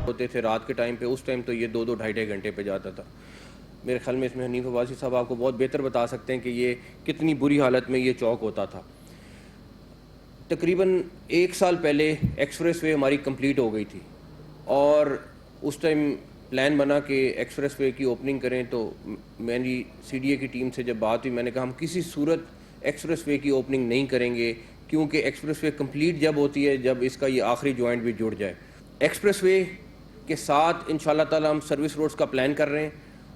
ہوتے تھے رات کے ٹائم پہ، اس ٹائم تو یہ 2 2.5 گھنٹے پہ جاتا تھا. میرے خیال میں اس میں حنیف عباسی صاحب آپ کو بہت بہتر بتا سکتے ہیں کہ یہ کتنی بری حالت میں یہ چوک ہوتا تھا. تقریباً 1 سال پہلے ایکسپریس وے ہماری کمپلیٹ ہو گئی تھی، اور اس ٹائم پلان بنا کہ ایکسپریس وے کی اوپننگ کریں. تو میری سی ڈی اے کی ٹیم سے جب بات ہوئی، میں نے کہا ہم کسی صورت ایکسپریس وے کی اوپننگ نہیں کریں گے، کیونکہ ایکسپریس وے کمپلیٹ جب ہوتی ہے جب اس کا یہ آخری جوائنٹ بھی جڑ جائے. ایکسپریس وے کے ساتھ ان شاء اللہ تعالیٰ ہم سروس روڈز کا پلان کر رہے ہیں،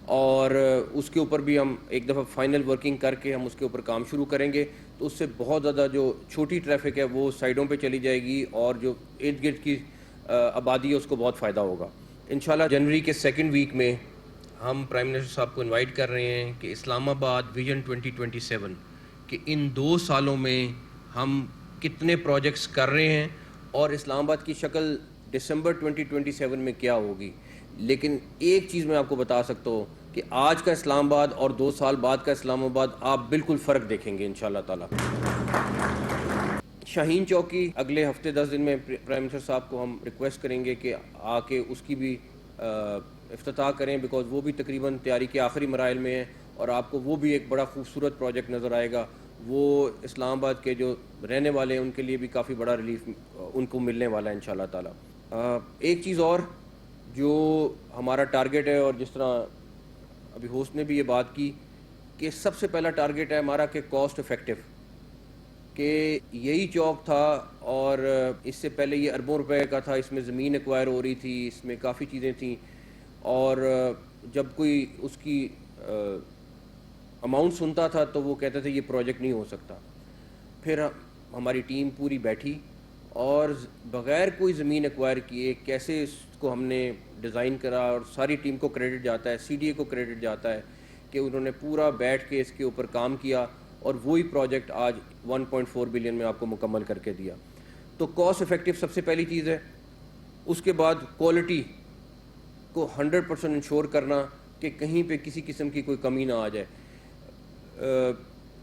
اور اس کے اوپر بھی ہم ایک دفعہ فائنل ورکنگ کر کے ہم اس کے اوپر کام شروع کریں گے. تو اس سے بہت زیادہ جو چھوٹی ٹریفک ہے وہ سائڈوں پہ چلی جائے گی، اور جو ارد گرد کی آبادی ہے اس کو بہت فائدہ ہوگا. انشاءاللہ جنوری کے 2nd ویک میں ہم پرائم منسٹر صاحب کو انوائٹ کر رہے ہیں کہ اسلام آباد ویژن 2027 کہ ان 2 سالوں میں ہم کتنے پروجیکٹس کر رہے ہیں اور اسلام آباد کی شکل دسمبر 2027 میں کیا ہوگی. لیکن ایک چیز میں آپ کو بتا سکتا ہوں کہ آج کا اسلام آباد اور 2 سال بعد کا اسلام آباد آپ بالکل فرق دیکھیں گے انشاءاللہ تعالی. شاہین چوک کی اگلے ہفتے 10 دن میں پرائم منسٹر صاحب کو ہم ریکویسٹ کریں گے کہ آ کے اس کی بھی افتتاح کریں، بیکاز وہ بھی تقریباً تیاری کے آخری مراحل میں ہے، اور آپ کو وہ بھی ایک بڑا خوبصورت پروجیکٹ نظر آئے گا. وہ اسلام آباد کے جو رہنے والے ہیں ان کے لیے بھی کافی بڑا ریلیف ان کو ملنے والا ہے انشاءاللہ تعالی. ایک چیز اور جو ہمارا ٹارگٹ ہے، اور جس طرح ابھی ہوسٹ نے بھی یہ بات کی کہ سب سے پہلا ٹارگٹ ہے ہمارا کہ کاسٹ افیکٹو، کہ یہی چوک تھا اور اس سے پہلے یہ اربوں روپے کا تھا، اس میں زمین ایکوائر ہو رہی تھی، اس میں کافی چیزیں تھیں، اور جب کوئی اس کی اماؤنٹ سنتا تھا تو وہ کہتے تھے یہ پروجیکٹ نہیں ہو سکتا. پھر ہماری ٹیم پوری بیٹھی اور بغیر کوئی زمین ایکوائر کیے کیسے اس کو ہم نے ڈیزائن کرا، اور ساری ٹیم کو کریڈٹ جاتا ہے، سی ڈی اے کو کریڈٹ جاتا ہے کہ انہوں نے پورا بیٹھ کے اس کے اوپر کام کیا، اور وہی پروجیکٹ آج 1.4 بلین میں آپ کو مکمل کر کے دیا. تو کاسٹ افیکٹو سب سے پہلی چیز ہے. اس کے بعد کوالٹی کو 100% انشور کرنا کہ کہیں پہ کسی قسم کی کوئی کمی نہ آ جائے.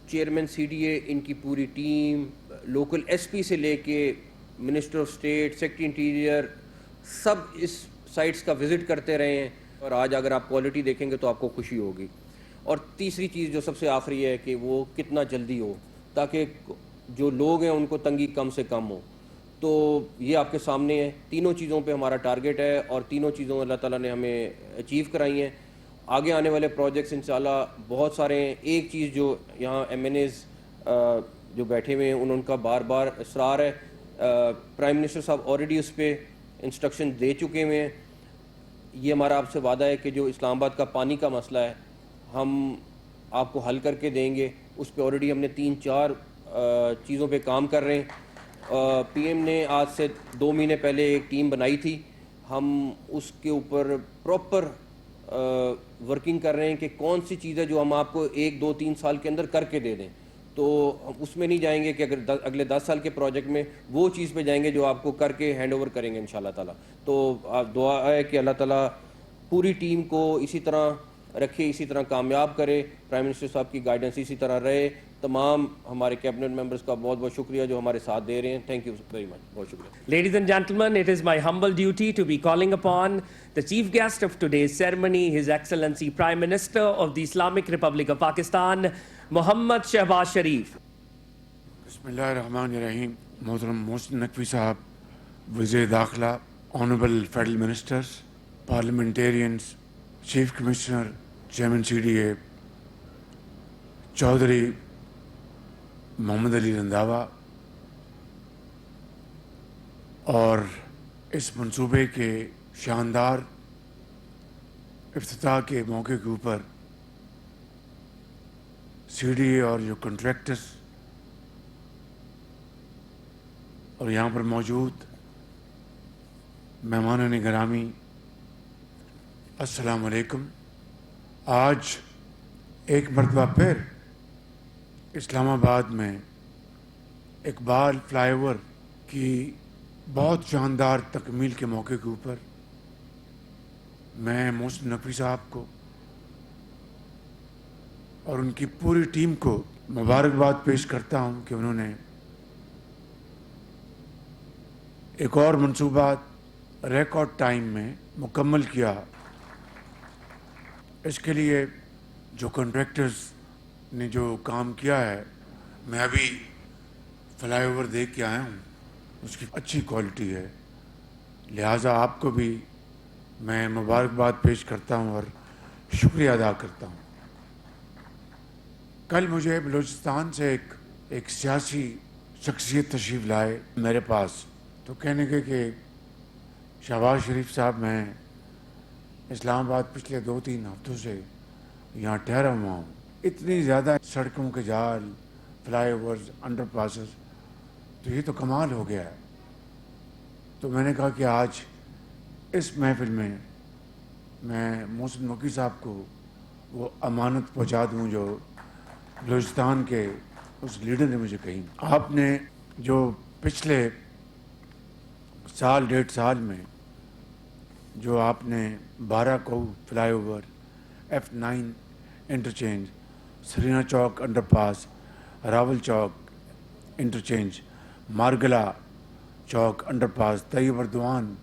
چیئرمین سی ڈی اے، ان کی پوری ٹیم، لوکل ایس پی سے لے کے minister of state, secretary interior, سب اس سائٹس کا وزٹ کرتے رہے ہیں، اور آج اگر آپ کوالٹی دیکھیں گے تو آپ کو خوشی ہوگی. اور تیسری چیز جو سب سے آخری ہے کہ وہ کتنا جلدی ہو، تاکہ جو لوگ ہیں ان کو تنگی کم سے کم ہو. تو یہ آپ کے سامنے ہے. تینوں چیزوں پہ ہمارا ٹارگٹ ہے، اور تینوں چیزوں اللہ تعالیٰ نے ہمیں اچیو کرائی ہیں. آگے آنے والے پروجیکٹس انشاءاللہ بہت سارے ہیں. ایک چیز جو یہاں ایم این ایز جو بیٹھے ہوئے ہیں ان کا بار بار اصرار ہے، پرائم منسٹر صاحب آلریڈی اس پہ انسٹرکشن دے چکے ہوئے ہیں. یہ ہمارا آپ سے وعدہ ہے کہ جو اسلام آباد کا پانی کا مسئلہ ہے ہم آپ کو حل کر کے دیں گے. اس پہ آلریڈی ہم نے 3-4 چیزوں پہ کام کر رہے ہیں. پی ایم نے آج سے 2 مہینے پہلے ایک ٹیم بنائی تھی، ہم اس کے اوپر پراپر ورکنگ کر رہے ہیں کہ کون سی چیز ہے جو ہم آپ کو 1-2-3 سال کے اندر کر کے دے دیں. تو اس میں نہیں جائیں گے کہ اگر اگلے 10 سال کے پروجیکٹ میں وہ چیز پہ جائیں گے جو آپ کو کر کے ہینڈ اوور کریں گے انشاءاللہ تعالیٰ. تو دعا ہے کہ اللہ تعالیٰ پوری ٹیم کو اسی طرح رکھے، اسی طرح کامیاب کرے، پرائم منسٹر صاحب کی گائیڈنس اسی طرح رہے. تمام ہمارے کیبنٹ ممبرز کا بہت بہت شکریہ جو ہمارے ساتھ دے رہے ہیں. Thank you very much. بہت شکریہ. Ladies and gentlemen, it is my humble duty to be calling upon the chief guest of today's ceremony, His Excellency Prime Minister of the Islamic Republic of Pakistan, Mohammad Shehbaz Sharif. بسم اللہ الرحمن الرحیم. محترم محسن نقوی صاحب، وزیر داخلہ، honourable federal ministers, parliamentarians, chief commissioner, chairman C D A Chaudhry Muhammad Ali Randhawa, اور اس منصوبے کے شاندار افتتاح کے موقع کے اوپر سی ڈی اے اور جو کنٹریکٹرز اور یہاں پر موجود مہمانان گرامی، السلام علیکم. آج ایک مرتبہ پھر اسلام آباد میں اقبال فلائی اوور کی بہت شاندار تکمیل کے موقع کے اوپر میں محسن نقوی صاحب کو اور ان کی پوری ٹیم کو مبارکباد پیش کرتا ہوں کہ انہوں نے ایک اور منصوبہ ریکارڈ ٹائم میں مکمل کیا. اس کے لیے جو کنٹریکٹرز نے جو کام کیا ہے، میں ابھی فلائی اوور دیکھ کے آیا ہوں، اس کی اچھی کوالٹی ہے. لہٰذا آپ کو بھی میں مبارکباد پیش کرتا ہوں اور شکریہ ادا کرتا ہوں. کل مجھے بلوچستان سے ایک سیاسی شخصیت تشریف لائے میرے پاس، تو کہنے کے کہ شہباز شریف صاحب، میں اسلام آباد پچھلے 2-3 ہفتوں سے یہاں ٹھہرا ہوا ہوں. اتنی زیادہ سڑکوں کے جال، فلائی اوورز، انڈر پاسز، تو یہ تو کمال ہو گیا ہے. تو میں نے کہا کہ آج اس محفل میں محسن مکی صاحب کو وہ امانت پہنچا دوں جو بلوچستان کے اس لیڈر نے مجھے کہی. آپ نے جو پچھلے 1.5 سال میں جو آپ نے 12 کو fly over, F9 interchange, Serena چوک انڈر پاس، راول چوک انٹرچینج، مارگلا چوک انڈر پاس، طیب اردوان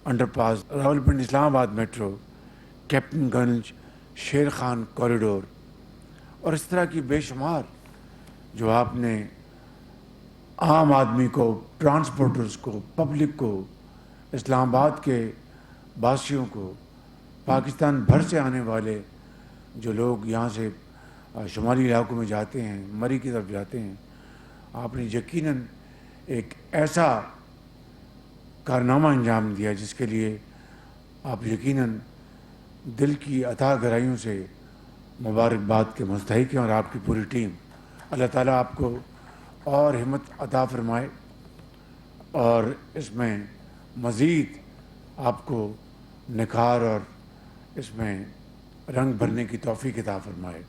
انڈر پاس، راول پنڈی اسلام آباد میٹرو، کیپٹن گنج، شیر خان کوریڈور، اور اس طرح کی بے شمار جو آپ نے عام آدمی کو، ٹرانسپورٹرز کو، پبلک کو، اسلام آباد کے باسیوں کو، پاکستان بھر سے آنے والے جو لوگ یہاں سے شمالی علاقوں میں جاتے ہیں، مری کی طرف جاتے ہیں، آپ نے یقیناً ایک ایسا کارنامہ انجام دیا جس کے لیے آپ یقیناً دل کی عطا گرائیوں سے مبارکباد کے مستحق ہیں. اور آپ کی پوری ٹیم، اللہ تعالیٰ آپ کو اور ہمت عطا فرمائے اور اس میں مزید آپ کو نکھار اور اس میں رنگ بھرنے کی توفیق عطا فرمائے.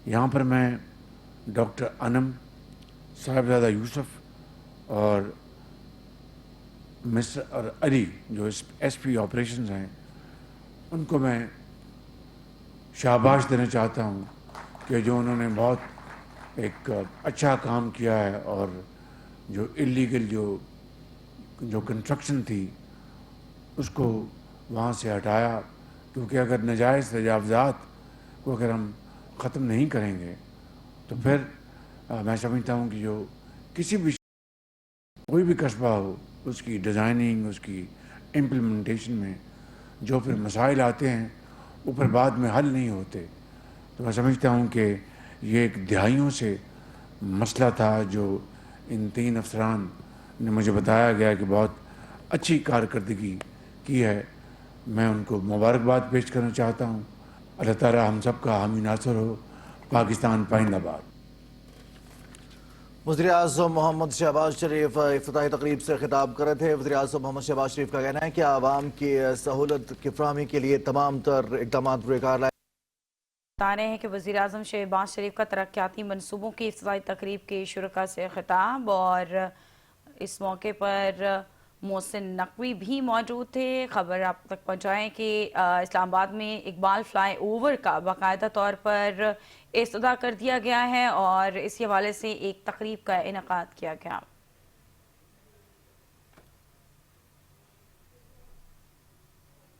یہاں پر میں ڈاکٹر انم، صاحبزادہ یوسف اور مسٹر اور علی جو ایس پی آپریشنز ہیں، ان کو میں شاباش دینا چاہتا ہوں کہ جو انہوں نے بہت ایک اچھا کام کیا ہے اور جو اللیگل جو کنسٹرکشن تھی اس کو وہاں سے ہٹایا. کیونکہ اگر ناجائز تجاوزات کو اگر ہم ختم نہیں کریں گے تو پھر میں سمجھتا ہوں کہ جو کسی بھی کوئی بھی قصبہ ہو، اس کی ڈیزائننگ، اس کی امپلیمنٹیشن میں جو پھر مسائل آتے ہیں وہ پھر بعد میں حل نہیں ہوتے. تو میں سمجھتا ہوں کہ یہ ایک دہائیوں سے مسئلہ تھا جو ان 3 افسران نے مجھے بتایا گیا کہ بہت اچھی کارکردگی کی ہے. میں ان کو مبارکباد پیش کرنا چاہتا ہوں. اللہ تعالیٰ ہم سب کا حامی ناصر ہو. پاکستان پائندہ باد. وزیر اعظم محمد شہباز شریف افتتاحی تقریب سے خطاب کر رہے تھے. وزیر اعظم محمد شہباز شریف کا کہنا ہے کہ عوام کی سہولت کی فراہمی کے لیے تمام تر اقدامات روئے کار لائے. بتا رہے ہیں کہ وزیر اعظم شہباز شریف کا ترقیاتی منصوبوں کی افتتاحی تقریب کے شرکاء سے خطاب، اور اس موقع پر محسن نقوی بھی موجود تھے. خبر آپ تک پہنچائیں کہ اسلام آباد میں اقبال فلائی اوور کا باقاعدہ طور پر افتتاح کر دیا گیا ہے اور اس حوالے سے ایک تقریب کا انعقاد کیا گیا.